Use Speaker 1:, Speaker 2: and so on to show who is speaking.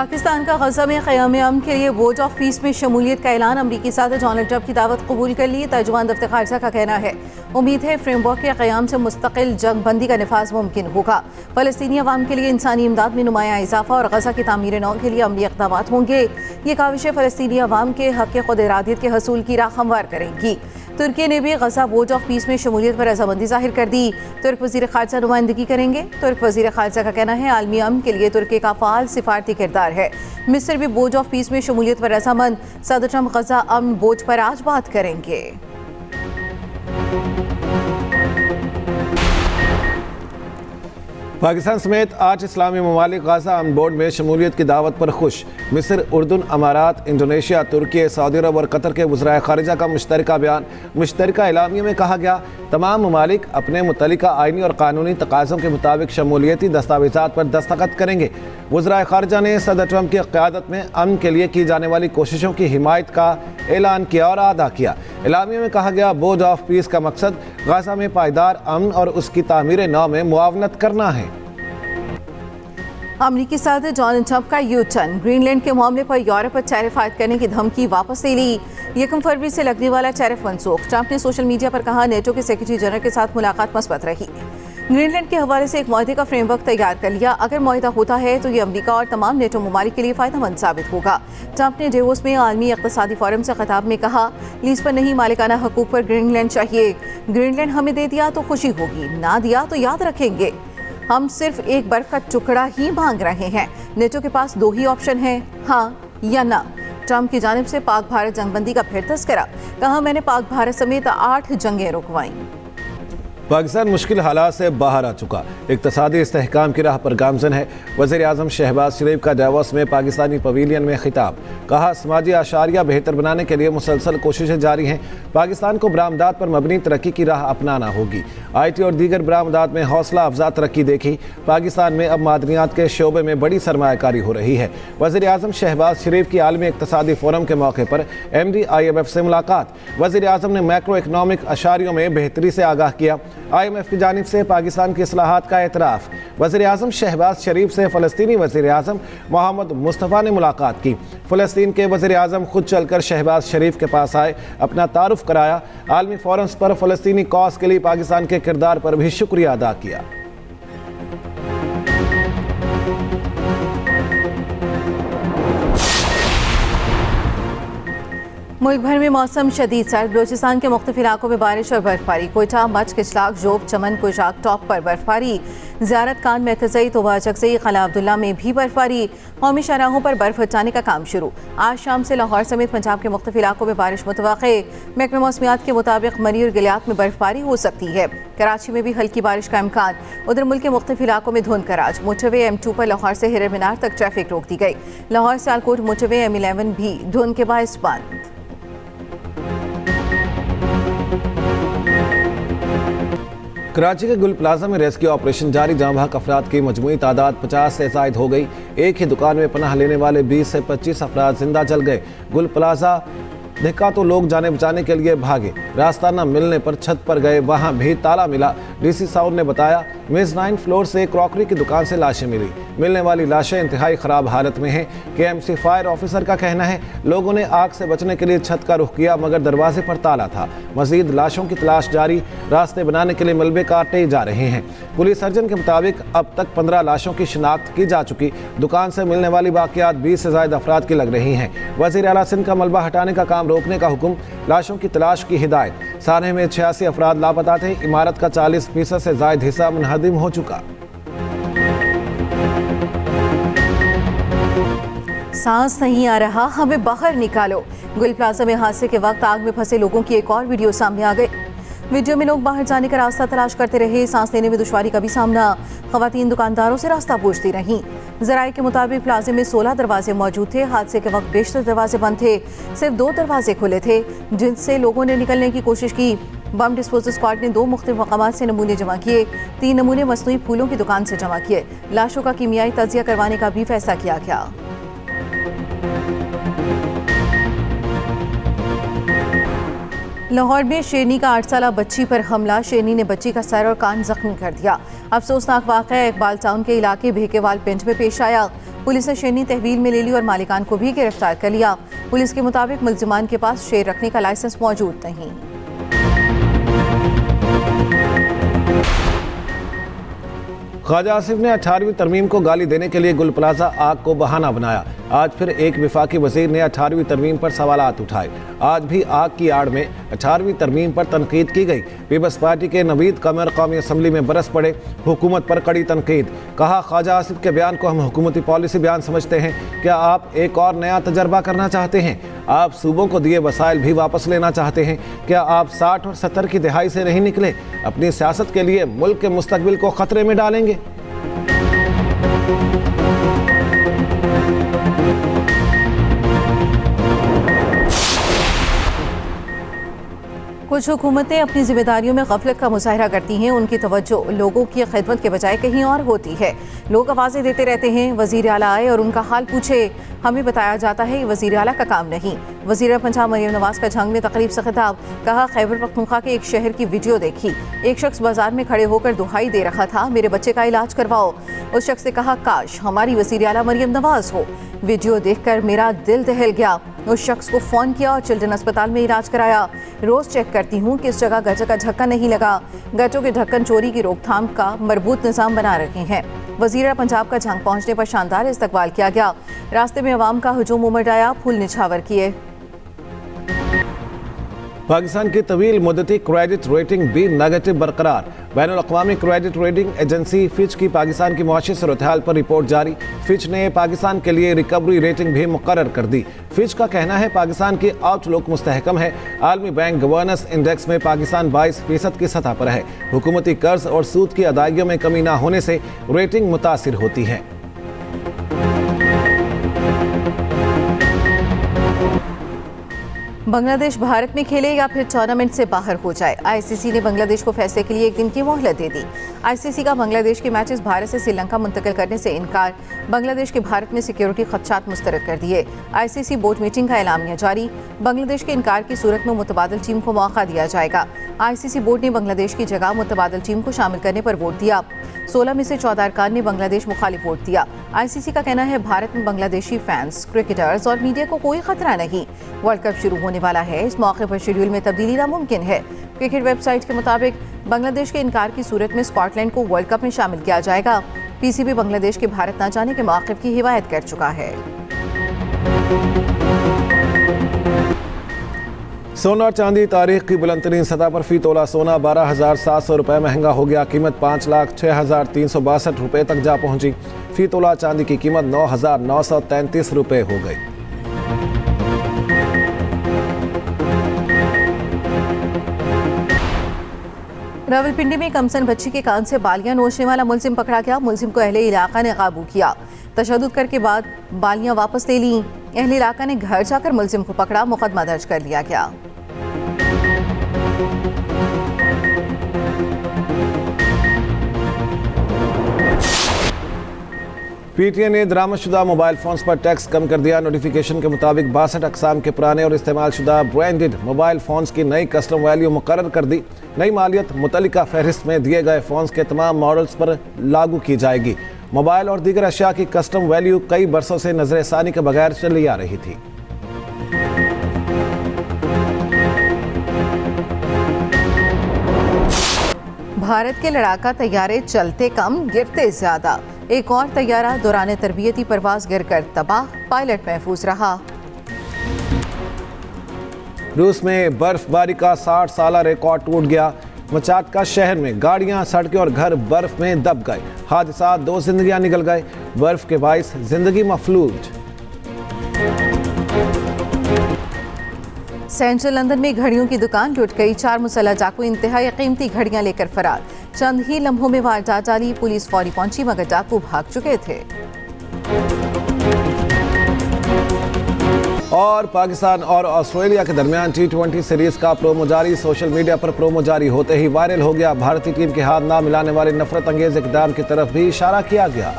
Speaker 1: पाकिस्तान का गजा में क़याम अमन के लिए बोर्ड ऑफ पीस में शमूलियत का ऐलान। अमरीकी सदर डोनाल्ड ट्रंप की दावत कबूल कर ली। तर्जुमान दफ्तर खारजा का कहना है उम्मीद है फ्रेमवर्क के क़याम से मुस्तकिल जंग बंदी का नफाज मुमकिन होगा। फ़लस्तीनी अवाम के लिए इंसानी इमदाद में नुमाया इजाफा और गजा की तामीर नौ के लिए अमली इक़दाम होंगे। ये काविशें फ़लस्तीनी अवाम के हक़ खुद इरादियत के हसूल की राह हमवार करेंगी। तुर्की ने भी गजा बोर्ड ऑफ पीस में शमूलियत पर रजामंदी जाहिर कर दी। तुर्क वज़ीर ख़ारजा नुमाइंदगी करेंगे। तुर्क वज़ीर ख़ारजा का कहना है आलमी अमन के लिए तुर्की का फ़ाल सिफारती किरदार है। मिस्र भी बोर्ड ऑफ पीस में शमूलियत पर रजामंद। सदर ट्रंप गजा अमन बोर्ड पर आज बात करेंगे।
Speaker 2: पाकिस्तान समेत 8 इस्लामी ममालिक गाज़ा अमन बोर्ड में शमूलियत की दावत पर खुश। मिस्र, उर्दन, अमारात, इंडोनेशिया, तुर्की, सऊदी अरब और कतर के वज़राए ख़ारिजा का मुश्तरका बयान। मुश्तरका एलामिया में कहा गया तमाम ममालिक अपने मुतल्लिका आइनी और कानूनी तकाज़ों के मुताबिक शमूलियती दस्तावेज़ात पर दस्तखत करेंगे। वज़राए ख़ारिजा ने सदर ट्रंप की क़यादत में अमन के लिए की जाने वाली कोशिशों की हिमायत का ऐलान किया और अदा किया। एलामिया में कहा गया बोर्ड ऑफ पीस का मकसद गाज़ा में पायदार अमन और उसकी तामीर नौ में मुआवनत करना है।
Speaker 1: अमरीकी सदर डोनाल्ड ट्रंप का यू टर्न। ग्रीनलैंड के मामले पर यूरोप पर टैरिफ आयद करने की धमकी वापस ले ली। 1 फरवरी से लगने वाला टैरिफ मनसूख। ट्रंप ने सोशल मीडिया पर कहा नेटो के सेक्रेटरी जनरल के साथ मुलाकात मस्बत रही। ग्रीनलैंड के हवाले से एक मुआहदे का फ्रेमवर्क तैयार कर लिया। अगर मुआहदा होता है तो ये अमरीका और तमाम नेटो ममालिक के लिए फ़ायदेमंद साबित होगा। ट्रंप ने डेवोस में आलमी इक़्तिसादी फोरम से खिताब में कहा लीज पर नहीं मालिकाना हकूक़ पर ग्रीनलैंड चाहिए। ग्रीनलैंड हमें दे दिया तो खुशी होगी, ना दिया तो याद रखेंगे। हम सिर्फ एक बर्फ का टुकड़ा ही मांग रहे हैं। नेटो के पास 2 ही ऑप्शन हैं, हाँ या ना। ट्रंप की जानिब से पाक भारत जंगबंदी का फिर तस्करा। कहा मैंने पाक भारत समेत 8 जंगें रुकवाईं।
Speaker 2: पाकिस्तान मुश्किल हालात से बाहर आ चुका, इक़्तिसादी इस्तेहकाम की राह पर गामज़न है। वज़ीर आज़म शहबाज शरीफ का डेवोस में पाकिस्तानी पवेलियन में खिताब। कहा समाजी आशारिया बेहतर बनाने के लिए मुसलसल कोशिशें जारी हैं। पाकिस्तान को बरामदात पर मबनी तरक्की की राह अपनाना होगी। IT और दीगर बरामदात में हौसला अफजा तरक्की देखी। पाकिस्तान में अब मादनियात के शोबे में बड़ी सरमायाकारी हो रही है। वज़ीर आज़म शहबाज शरीफ की आलमी इक़्तिसादी फोरम के मौके पर MD IMF से मुलाकात। वज़ीर आज़म ने मैक्रो इकनॉमिक अशारियों में बेहतरी से आगाह किया। IMF की जानिब से पाकिस्तान की इस्लाहात का एतराफ़। वज़ीर आज़म शहबाज शरीफ से फ़लस्तीनी वज़ीर आज़म मोहम्मद मुस्तफ़ा ने मुलाकात की। फ़लस्तीन के वज़ीर आज़म खुद चलकर शहबाज शरीफ के पास आए, अपना तारुफ कराया। आलमी फोरम्स पर फ़लस्तीनी कॉज के लिए पाकिस्तान के किरदार पर भी शुक्रिया अदा किया।
Speaker 1: मुल्क भर में मौसम शदीद सर्द। बलूचिस्तान के मुख्तलिफ इलाकों में बारिश और बर्फबारी। कोयटा, मच, किचलाक, जोब, चमन, कुशाक टॉप पर बर्फबारी। ज़ियारत खान, मरकज़ई, तोबा चकज़ई, क़ला अब्दुल्ला में भी बर्फबारी। कौमी शाहराहों पर बर्फ हटाने का काम शुरू। आज शाम से लाहौर समेत पंजाब के मुख्तलिफ इलाकों में बारिश मुतवक्के। महकमा मौसमियात के मुताबिक मरी और गिलियात में बर्फबारी हो सकती है। कराची में भी हल्की बारिश का इम्कान। उधर मुल्क के मुख्तलिफ इलाकों में धुंध का राज। मोटरवे M2 पर लाहौर से हिरर मीनार तक ट्रैफिक रोक दी गई। लाहौर से आलकोट मोटरवे M11 भी धुंध के बायस बंद।
Speaker 2: कराची के गुल प्लाजा में रेस्क्यू ऑपरेशन जारी। जहां भाग अफराद की मजमूई तादाद 50 से ज़ायद हो गई। एक ही दुकान में पनाह लेने वाले 20 से 25 अफराद जिंदा जल गए। गुल प्लाजा देखा तो लोग जाने बचाने के लिए भागे। रास्ता न मिलने पर छत पर गए, वहां भी ताला मिला। DC साउद ने बताया मेज़नाइन फ्लोर से क्रॉकरी की दुकान से लाशें मिली। मिलने वाली लाशें इंतहाई ख़राब हालत में हैं। KMC फायर ऑफिसर का कहना है लोगों ने आग से बचने के लिए छत का रुख किया मगर दरवाजे पर ताला था। मजीद लाशों की तलाश जारी। रास्ते बनाने के लिए मलबे काटे जा रहे हैं। पुलिस सर्जन के मुताबिक अब तक 15 लाशों की शिनाख्त की जा चुकी। दुकान से मिलने वाली बाकियात 20 से ज़ायद अफराद की लग रही हैं। वज़ीर आला सिंध का मलबा हटाने का काम रोकने का हुक्म। लाशों की तलाश की हिदायत। सानहे में 86 अफराद लापता थे। इमारत का 40% से ज़ायद हिस्सा मुनहदिम हो चुका।
Speaker 1: सांस नहीं आ रहा, हमें बाहर निकालो। गुल प्लाजा में हादसे के वक्त आग में फंसे लोगों की एक और वीडियो सामने आ गई। वीडियो में लोग बाहर जाने का रास्ता तलाश करते रहे। सांस लेने में दुश्वारी का भी सामना। खवातीन दुकानदारों से रास्ता पूछती रहीं। ज़राए के मुताबिक प्लाजे में 16 दरवाजे मौजूद थे। हादसे के वक्त बेशतर दरवाजे बंद थे। सिर्फ 2 दरवाजे खुले थे जिनसे लोगों ने निकलने की कोशिश की। बम डिस्पोजल स्क्वाड ने 2 मुख्तलिफ मकामात से नमूने जमा किए। 3 नमूने मसनूई फूलों की दुकान से जमा किए। लाशों का कीमियाई तजिया करवाने का भी फैसला किया गया। लाहौर में शेरनी का 8 साला बच्ची पर हमला। शेरनी ने बच्ची का सर और कान जख्मी कर दिया। अफसोसनाक वाक़या इकबाल टाउन के इलाके भेकेवाल पिंड में पेश आया। पुलिस ने शेरनी तहवील में ले ली और मालिकान को भी गिरफ्तार कर लिया। पुलिस के मुताबिक मुल्जिमान के पास शेर रखने का लाइसेंस मौजूद नहीं।
Speaker 2: ख्वाजा आसिफ ने 18वीं तरमीम को गाली देने के लिए गुल प्लाजा आग को बहाना बनाया। आज फिर एक विफाकी वजीर ने 18वीं तरमीम पर सवालात उठाए। आज भी आग की आड़ में 18वीं तरमीम पर तनकीद की गई। पीपल्स पार्टी के नवीद कमर कौमी असम्बली में बरस पड़े। हुकूमत पर कड़ी तनकीद। कहा, ख्वाजा आसिफ के बयान को हम हुकूमती पॉलिसी बयान समझते हैं। क्या आप एक और नया तजर्बा करना चाहते हैं? आप सूबों को दिए वसाइल भी वापस लेना चाहते हैं? क्या आप 60 और 70 की दहाई से नहीं निकले? अपनी सियासत के लिए मुल्क के मुस्तकबिल को खतरे में डालेंगे?
Speaker 1: कुछ हुकूमतें अपनी जिम्मेदारियों में गफलत का मुजाहरा करती हैं। उनकी तवज्जो लोगों की खिदमत के बजाय कहीं और होती है। लोग आवाज़ें देते रहते हैं, वज़ीर आला आए और उनका हाल पूछे। हमें बताया जाता है ये वज़ीर आला का काम नहीं। वज़ीर पंजाब मरियम नवाज का झंग में तकरीब से खिताब। कहा, खैबर पख्तूनख्वा के एक शहर की वीडियो देखी। एक शख्स बाजार में खड़े होकर दुहाई दे रहा था, मेरे बच्चे का इलाज करवाओ। उस शख्स ने कहा, काश हमारी वज़ीर आला मरियम नवाज हो। वीडियो देखकर मेरा दिल दहल गया। उस शख्स को फ़ोन किया और चिल्ड्रन अस्पताल में इलाज कराया। रोज़ चेक करती हूँ कि इस जगह गटर का ढक्कन नहीं लगा। गटरों के ढक्कन चोरी की रोकथाम का मरबूत निज़ाम बना रहे हैं। वज़ीर पंजाब का झंग पहुँचने पर शानदार इस्तकबाल किया गया। रास्ते में अवाम का हुजूम उमड़ आया, फूल निछावर किए।
Speaker 2: पाकिस्तान की तवील मुद्दती क्रेडिट रेटिंग भी नेगेटिव बरकरार। बैनुल अक़वामी क्रेडिट रेटिंग एजेंसी फिच की पाकिस्तान की मुआशी सूरत-ए-हाल पर रिपोर्ट जारी। फिच ने पाकिस्तान के लिए रिकवरी रेटिंग भी मुकर्रर कर दी। फिच का कहना है पाकिस्तान की आउटलुक मुस्तहकम है। आलमी बैंक गवर्नेंस इंडेक्स में पाकिस्तान 22% की सतह पर है। हुकूमती कर्ज और सूद की अदायगियों में कमी न होने से रेटिंग मुतासिर होती है।
Speaker 1: बांग्लादेश भारत में खेले या फिर टूर्नामेंट से बाहर हो जाए। आईसीसी ने बांग्लादेश को फैसले के लिए 1 दिन की मोहलत दे दी। आईसीसी का बांग्लादेश के मैचेस भारत से श्रीलंका मुंतकिल करने से इनकार। बांग्लादेश के भारत में सिक्योरिटी खदशात मुस्तरद कर दिए। आईसीसी बोर्ड मीटिंग का एलामिया जारी। बांग्लादेश के इनकार की सूरत में मुतबादिल टीम को मौका दिया जाएगा। आईसीसी बोर्ड ने बांग्लादेश की जगह मुतबादिल टीम को शामिल करने पर वोट दिया। 16 में से 14 अरकान ने बांग्लादेश मुखालिफ वोट दिया। आईसीसी का कहना है भारत में बांग्लादेशी फैंस, क्रिकेटर्स और मीडिया को कोई खतरा नहीं। वर्ल्ड कप शुरू होने वाला है। इस मौके पर शेड्यूल में तब्दीली नामुमकिन है। क्रिकेट वेबसाइट के मुताबिक बांग्लादेश के इनकार की सूरत में स्कॉटलैंड को वर्ल्ड कप में शामिल किया जाएगा। पीसीबी बांग्लादेश के भारत न जाने के मौक़िफ़ की हिमायत कर चुका है।
Speaker 2: सोना और चांदी तारीख की बुलंदतरीन सतह पर फी तोला सोना 12,700 रुपये महंगा हो गया। कीमत 5,06,362 रुपये तक जा पहुंची। फी तोला चांदी की कीमत 9,933 रुपये हो गई।
Speaker 1: रावलपिंडी में कमसन बच्ची के कान से बालियां नोचने वाला मुलजिम पकड़ा गया। मुलजिम को अहले इलाका ने काबू किया। तशद्दुद करके बाद बालियां वापस ले लीं। अहले इलाका ने घर जाकर मुलजिम को पकड़ा। मुकदमा दर्ज कर लिया गया।
Speaker 2: पीटीए ने दरामदशुदा मोबाइल फोन्स पर टैक्स कम कर दिया। नोटिफिकेशन के मुताबिक 62 अक़साम के पुराने और इस्तेमालशुदा ब्रांडेड मोबाइल फोन्स की नई कस्टम वैल्यू मुकर्रर कर दी। नई मालियत मुतल्लिका फहरिस्त में दिए गए फोन्स के तमाम मॉडल्स पर लागू की जाएगी। मोबाइल और दीगर अशिया की कस्टम वैल्यू कई बरसों से नजरसानी के बगैर चली आ रही थी।
Speaker 1: भारत के लड़ाका तैयारे चलते कम, गिरते ज्यादा। एक और तैयारा दौरान तरबियती परवाज गिरकर तबाह, पायलट महफूज रहा।
Speaker 2: रूस में बर्फबारी का 60 साला रिकॉर्ड टूट गया। मचाटका शहर में गाड़ियां, सड़कें और घर बर्फ में दब गए। हादसा 2 जिंदगियां निकल गए। बर्फ के बाइस जिंदगी मफलूज।
Speaker 1: सेंट्रल लंदन में घड़ियों की दुकान लुट गई। 4 मुसल्लह डाकू इंतहाई कीमती घड़ियां लेकर फरार। चंद ही लम्हों में वारदात डाली। पुलिस फौरी पहुंची मगर डाकू भाग चुके थे।
Speaker 2: और पाकिस्तान और ऑस्ट्रेलिया के दरमियान T20 सीरीज का प्रोमो जारी। सोशल मीडिया पर प्रोमो जारी होते ही वायरल हो गया। भारतीय टीम के हाथ ना मिलाने वाले नफरत अंगेज इकदाम की तरफ भी इशारा किया गया।